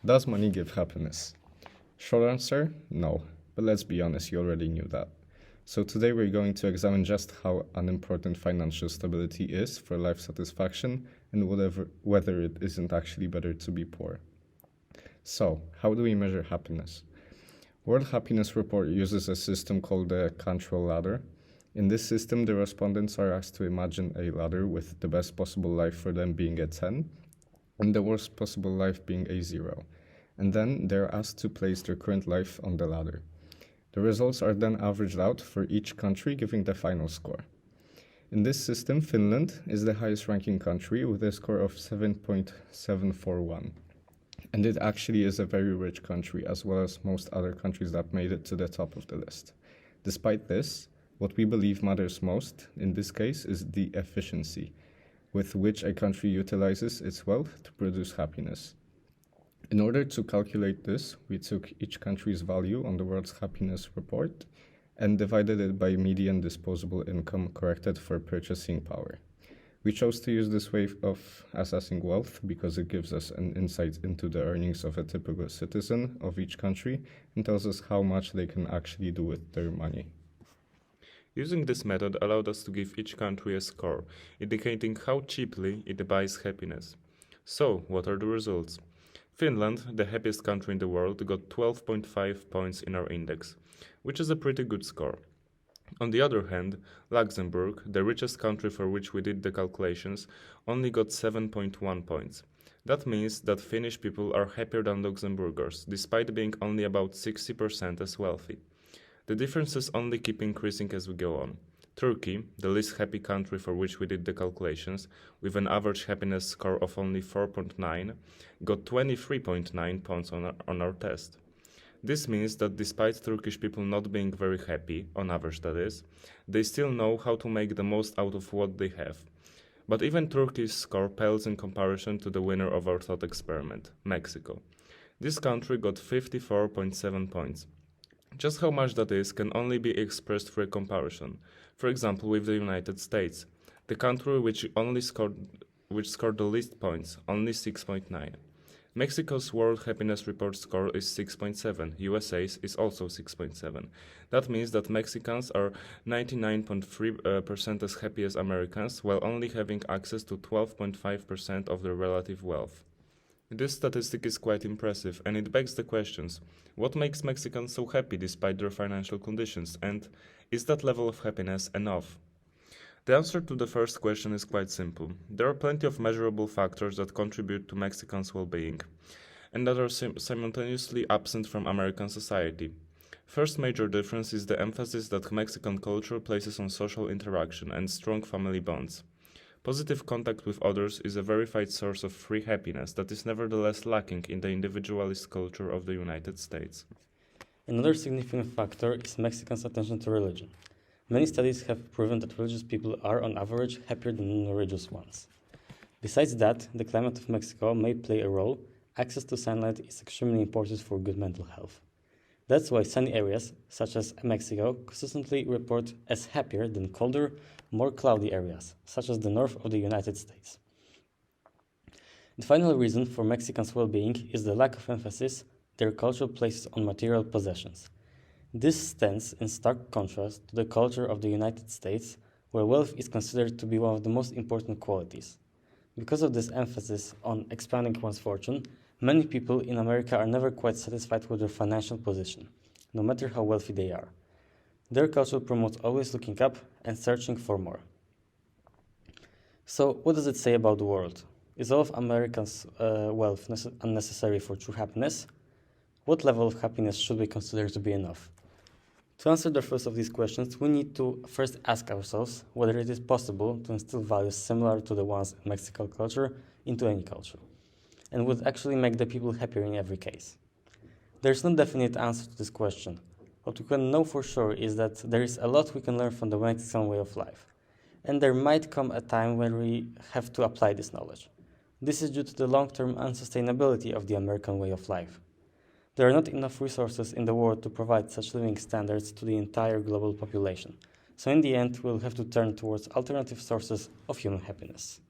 Does money give happiness? Short answer, no. But let's be honest, you already knew that. So today we're going to examine just how unimportant financial stability is for life satisfaction and whether it isn't actually better to be poor. So, how do we measure happiness? World Happiness Report uses a system called the control ladder. In this system, the respondents are asked to imagine a ladder with the best possible life for them being a 10 and the worst possible life being a 0. And then they're asked to place their current life on the ladder. The results are then averaged out for each country, giving the final score. In this system, Finland is the highest ranking country with a score of 7.741. And it actually is a very rich country, as well as most other countries that made it to the top of the list. Despite this, what we believe matters most in this case is the efficiency with which a country utilizes its wealth to produce happiness. In order to calculate this, we took each country's value on the World's Happiness Report and divided it by median disposable income corrected for purchasing power. We chose to use this way of assessing wealth because it gives us an insight into the earnings of a typical citizen of each country and tells us how much they can actually do with their money. Using this method allowed us to give each country a score, indicating how cheaply it buys happiness. So, what are the results? Finland, the happiest country in the world, got 12.5 points in our index, which is a pretty good score. On the other hand, Luxembourg, the richest country for which we did the calculations, only got 7.1 points. That means that Finnish people are happier than Luxembourgers, despite being only about 60% as wealthy. The differences only keep increasing as we go on. Turkey, the least happy country for which we did the calculations, with an average happiness score of only 4.9, got 23.9 points on our test. This means that despite Turkish people not being very happy, on average that is, they still know how to make the most out of what they have. But even Turkey's score pales in comparison to the winner of our thought experiment, Mexico. This country got 54.7 points. Just how much that is can only be expressed through a comparison. For example, with the United States, the country which scored the least points, only 6.9. Mexico's World Happiness Report score is 6.7, USA's is also 6.7. That means that Mexicans are 99.3% as happy as Americans, while only having access to 12.5% of their relative wealth. This statistic is quite impressive, and it begs the questions: what makes Mexicans so happy despite their financial conditions, and is that level of happiness enough? The answer to the first question is quite simple. There are plenty of measurable factors that contribute to Mexicans' well-being, and that are simultaneously absent from American society. First major difference is the emphasis that Mexican culture places on social interaction and strong family bonds. Positive contact with others is a verified source of free happiness that is nevertheless lacking in the individualist culture of the United States. Another significant factor is Mexicans' attention to religion. Many studies have proven that religious people are on average happier than non-religious ones. Besides that, the climate of Mexico may play a role. Access to sunlight is extremely important for good mental health. That's why sunny areas, such as Mexico, consistently report as happier than colder, more cloudy areas, such as the north of the United States. The final reason for Mexicans' well-being is the lack of emphasis their culture places on material possessions. This stands in stark contrast to the culture of the United States, where wealth is considered to be one of the most important qualities. Because of this emphasis on expanding one's fortune, many people in America are never quite satisfied with their financial position, no matter how wealthy they are. Their culture promotes always looking up and searching for more. So, what does it say about the world? Is all of Americans' wealth unnecessary for true happiness? What level of happiness should we consider to be enough? To answer the first of these questions, we need to first ask ourselves whether it is possible to instill values similar to the ones in Mexican culture into any culture, and would actually make the people happier in every case. There's no definite answer to this question. What we can know for sure is that there is a lot we can learn from the Mexican way of life, and there might come a time when we have to apply this knowledge. This is due to the long-term unsustainability of the American way of life. There are not enough resources in the world to provide such living standards to the entire global population. So in the end, we'll have to turn towards alternative sources of human happiness.